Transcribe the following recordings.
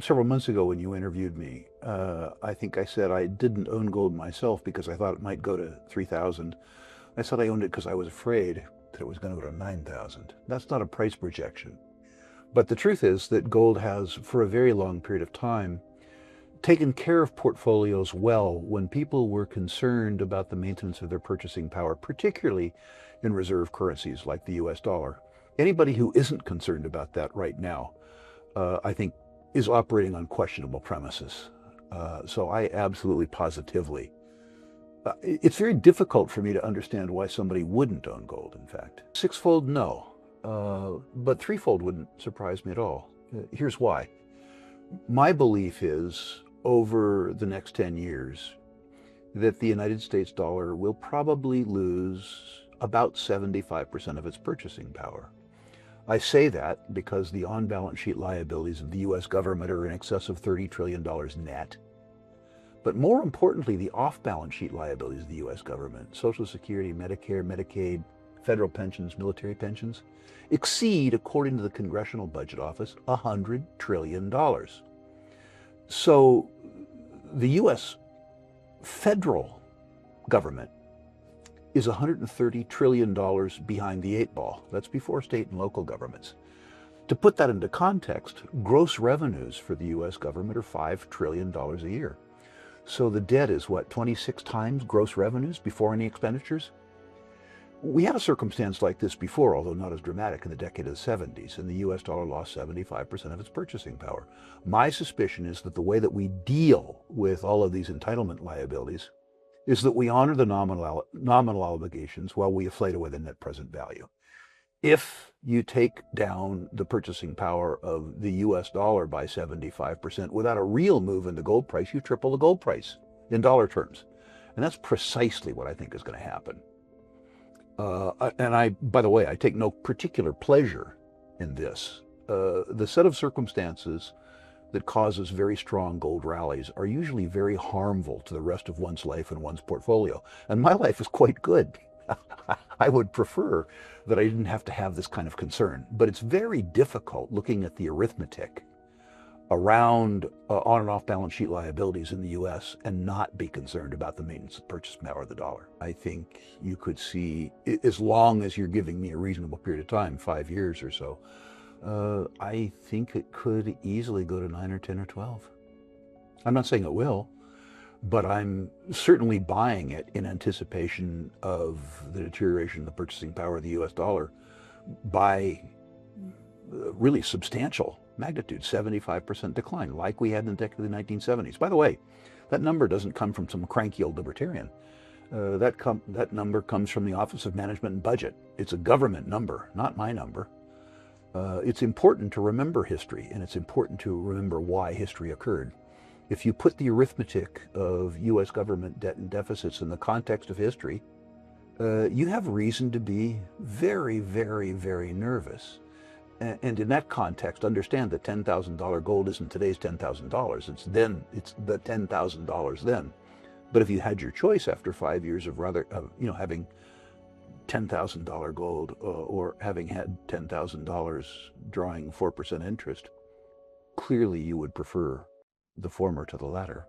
Several months ago when you interviewed me, I think I said I didn't own gold myself because I thought it might go to 3,000. I said I owned it because I was afraid that it was going to go to 9,000. That's not a price projection. But the truth is that gold has, for a very long period of time, taken care of portfolios well when people were concerned about the maintenance of their purchasing power, particularly in reserve currencies like the US dollar. Anybody who isn't concerned about that right now, I think, is operating on questionable premises. So I absolutely positively, it's very difficult for me to understand why somebody wouldn't own gold, in fact. Sixfold, no. But threefold wouldn't surprise me at all. Here's why. My belief is over the next 10 years that the United States dollar will probably lose about 75% of its purchasing power. I say that because the on-balance sheet liabilities of the US government are in excess of $30 trillion net. But more importantly, the off-balance sheet liabilities of the US government, Social Security, Medicare, Medicaid, federal pensions, military pensions, exceed, according to the Congressional Budget Office, $100 trillion. So the US federal government is $130 trillion behind the eight ball. That's before state and local governments. To put that into context, gross revenues for the US government are $5 trillion a year. So the debt is what, 26 times gross revenues before any expenditures? We had a circumstance like this before, although not as dramatic, in the decade of the 70s, and the US dollar lost 75% of its purchasing power. My suspicion is that the way that we deal with all of these entitlement liabilities is that we honor the nominal obligations while we inflate away the net present value. If you take down the purchasing power of the US dollar by 75% without a real move in the gold price, you triple the gold price in dollar terms. And that's precisely what I think is going to happen. By the way, I take no particular pleasure in this. The set of circumstances that causes very strong gold rallies are usually very harmful to the rest of one's life and one's portfolio. And my life is quite good. I would prefer that I didn't have to have this kind of concern. But it's very difficult looking at the arithmetic around on and off balance sheet liabilities in the US and not be concerned about the maintenance of purchase power of the dollar. I think you could see, as long as you're giving me a reasonable period of time, 5 years or so, I think it could easily go to 9 or 10 or 12. I'm not saying it will, but I'm certainly buying it in anticipation of the deterioration of the purchasing power of the US dollar by really substantial magnitude, 75% decline, like we had in the decade of the 1970s. By the way, that number doesn't come from some cranky old libertarian. That number comes from the Office of Management and Budget. It's a government number, not my number. It's important to remember history, and it's important to remember why history occurred. If you put the arithmetic of US government debt and deficits in the context of history, you have reason to be very, very, very nervous. And in that context, understand that $10,000 gold isn't today's $10,000. It's the $10,000 then. But if you had your choice after 5 years of having $10,000 gold or having had $10,000 drawing 4% interest, clearly you would prefer the former to the latter.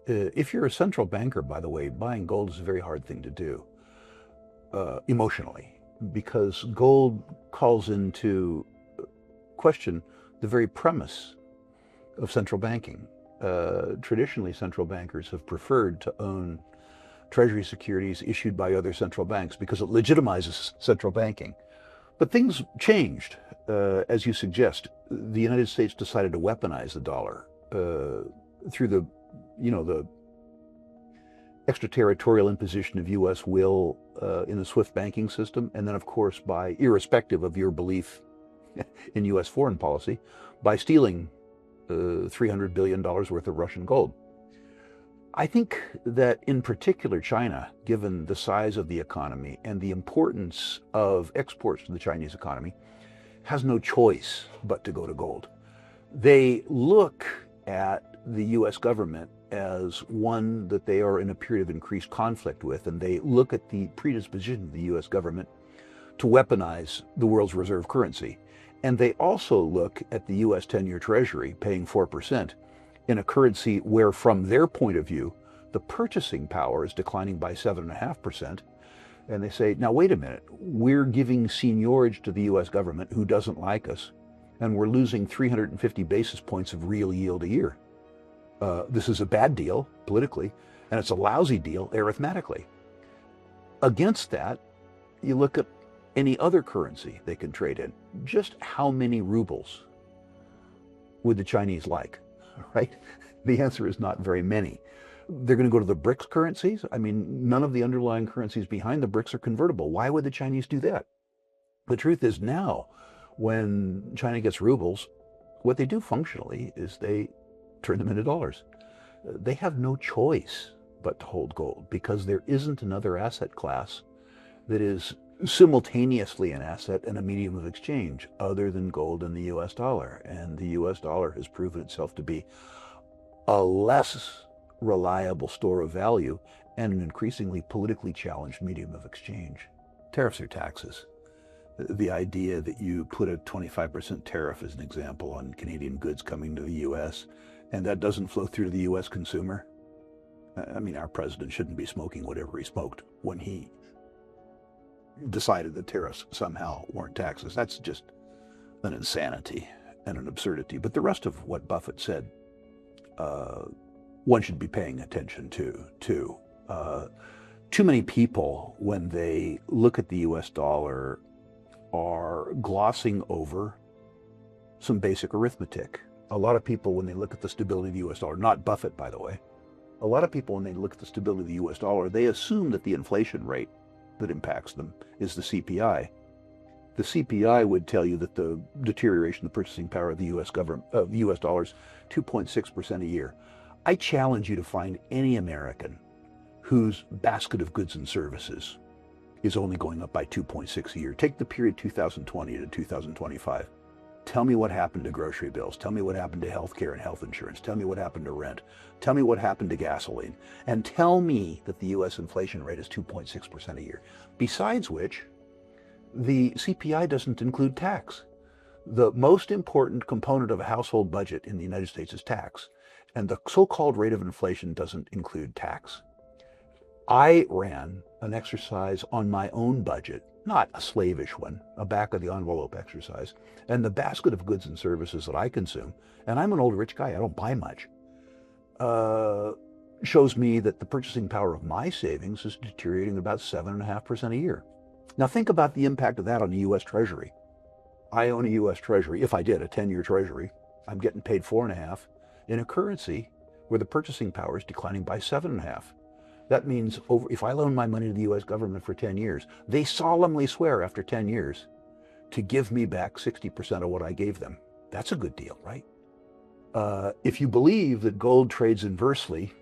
If you're a central banker, by the way, buying gold is a very hard thing to do emotionally, because gold calls into question the very premise of central banking. Traditionally, central bankers have preferred to own treasury securities issued by other central banks because it legitimizes central banking. But things changed, as you suggest. The United States decided to weaponize the dollar through the extraterritorial imposition of U.S. will in the SWIFT banking system, and then, of course, by, irrespective of your belief in U.S. foreign policy, by stealing $300 billion worth of Russian gold. I think that in particular China, given the size of the economy and the importance of exports to the Chinese economy, has no choice but to go to gold. They look at the U.S. government as one that they are in a period of increased conflict with, and they look at the predisposition of the U.S. government to weaponize the world's reserve currency. And they also look at the US 10-year Treasury paying 4% in a currency where, from their point of view, the purchasing power is declining by 7.5%. And they say, now wait a minute, we're giving seniorage to the US government who doesn't like us, and we're losing 350 basis points of real yield a year. This is a bad deal politically, and it's a lousy deal arithmetically. Against that, you look at any other currency they can trade in. Just how many rubles would the Chinese like, right? The answer is not very many. They're going to go to the BRICS currencies. I mean, none of the underlying currencies behind the BRICS are convertible. Why would the Chinese do that? The truth is now, when China gets rubles, what they do functionally is they turn them into dollars. They have no choice but to hold gold, because there isn't another asset class that is simultaneously an asset and a medium of exchange other than gold and the US dollar. And the US dollar has proven itself to be a less reliable store of value and an increasingly politically challenged medium of exchange. Tariffs are taxes. The idea that you put a 25% tariff, as an example, on Canadian goods coming to the US, and that doesn't flow through to the US consumer. I mean, our president shouldn't be smoking whatever he smoked when he decided that tariffs somehow weren't taxes. That's just an insanity and an absurdity. But the rest of what Buffett said, one should be paying attention to, too. Too many people, when they look at the US dollar, are glossing over some basic arithmetic. A lot of people, when they look at the stability of the US dollar, not Buffett, by the way, a lot of people, when they look at the stability of the US dollar, they assume that the inflation rate that impacts them is the CPI. The CPI would tell you that the deterioration of the purchasing power of the US government, of the US dollar, is 2.6% a year. I challenge you to find any American whose basket of goods and services is only going up by 2.6 a year. Take the period 2020 to 2025. Tell me what happened to grocery bills. Tell me what happened to health care and health insurance. Tell me what happened to rent. Tell me what happened to gasoline. And tell me that the US inflation rate is 2.6% a year. Besides which, the CPI doesn't include tax. The most important component of a household budget in the United States is tax. And the so-called rate of inflation doesn't include tax. I ran an exercise on my own budget, not a slavish one, a back-of-the-envelope exercise, and the basket of goods and services that I consume, and I'm an old rich guy, I don't buy much, shows me that the purchasing power of my savings is deteriorating about 7.5% a year. Now think about the impact of that on the US Treasury. I own a US Treasury. If I did, a 10-year Treasury, I'm getting paid 4.5 in a currency where the purchasing power is declining by 7.5. That means if I loan my money to the US government for 10 years, they solemnly swear after 10 years to give me back 60% of what I gave them. That's a good deal, right? If you believe that gold trades inversely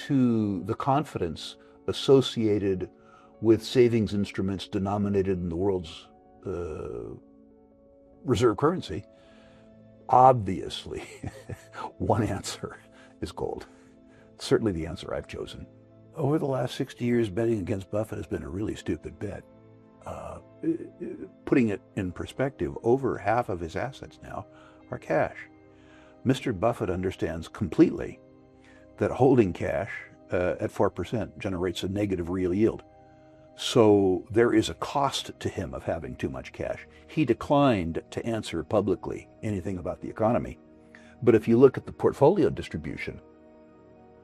to the confidence associated with savings instruments denominated in the world's reserve currency, obviously one answer is gold. It's certainly the answer I've chosen. Over the last 60 years, betting against Buffett has been a really stupid bet. Putting it in perspective, over half of his assets now are cash. Mr. Buffett understands completely that holding cash at 4% generates a negative real yield. So there is a cost to him of having too much cash. He declined to answer publicly anything about the economy. But if you look at the portfolio distribution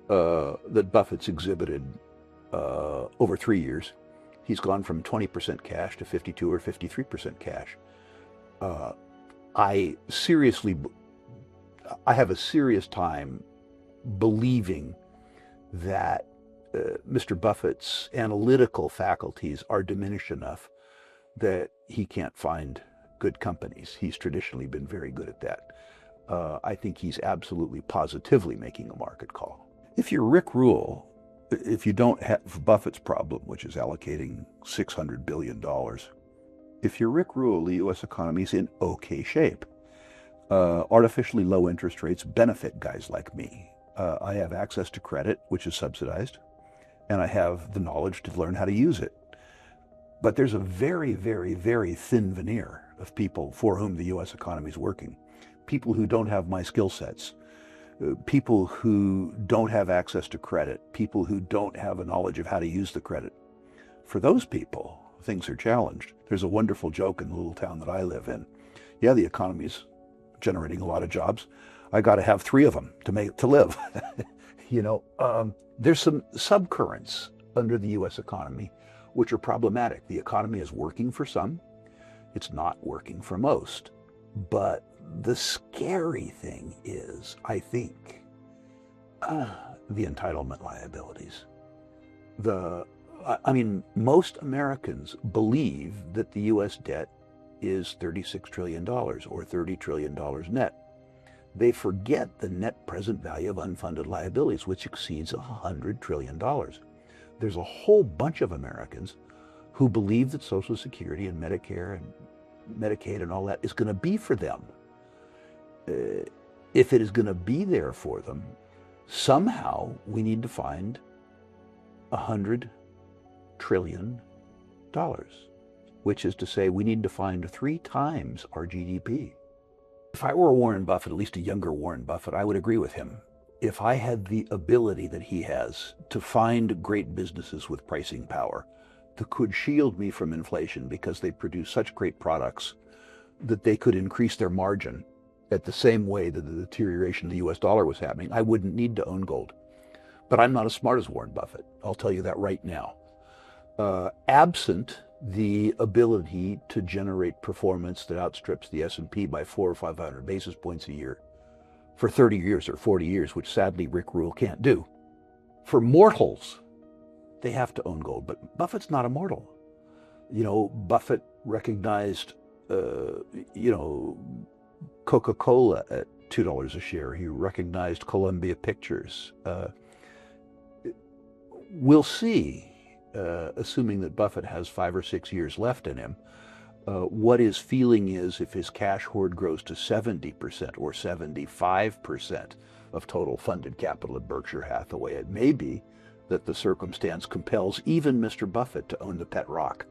that Buffett's exhibited over 3 years, he's gone from 20% cash to 52 or 53% cash. I have a serious time believing that Mr. Buffett's analytical faculties are diminished enough that he can't find good companies. He's traditionally been very good at that. I think he's absolutely positively making a market call. If you're Rick Rule, if you don't have Buffett's problem, which is allocating $600 billion, if you're Rick Rule, the U.S. economy is in okay shape. Artificially low interest rates benefit guys like me. I have access to credit, which is subsidized, and I have the knowledge to learn how to use it. But there's a very, very, very thin veneer of people for whom the U.S. economy is working. People who don't have my skill sets, people who don't have access to credit, people who don't have a knowledge of how to use the credit. For those people, things are challenged. There's a wonderful joke in the little town that I live in. Yeah, the economy's generating a lot of jobs. I got to have 3 of them to live. There's some subcurrents under the U.S. economy which are problematic. The economy is working for some. It's not working for most. But the scary thing is, I think, the entitlement liabilities. Most Americans believe that the U.S. debt is $36 trillion or $30 trillion net. They forget the net present value of unfunded liabilities, which exceeds $100 trillion. There's a whole bunch of Americans who believe that Social Security and Medicare and Medicaid and all that is going to be for them. If it is going to be there for them, somehow we need to find $100 trillion, which is to say we need to find 3 times our GDP. If I were Warren Buffett, at least a younger Warren Buffett, I would agree with him. If I had the ability that he has to find great businesses with pricing power that could shield me from inflation because they produce such great products that they could increase their margin at the same way that the deterioration of the US dollar was happening, I wouldn't need to own gold. But I'm not as smart as Warren Buffett. I'll tell you that right now. Absent the ability to generate performance that outstrips the S&P by 400 or 500 basis points a year for 30 years or 40 years, which sadly Rick Rule can't do. For mortals, they have to own gold, but Buffett's not a mortal. Buffett recognized, Coca-Cola at $2 a share. He recognized Columbia Pictures. We'll see, assuming that Buffett has 5 or 6 years left in him, what his feeling is if his cash hoard grows to 70% or 75% of total funded capital at Berkshire Hathaway. It may be that the circumstance compels even Mr. Buffett to own the pet rock.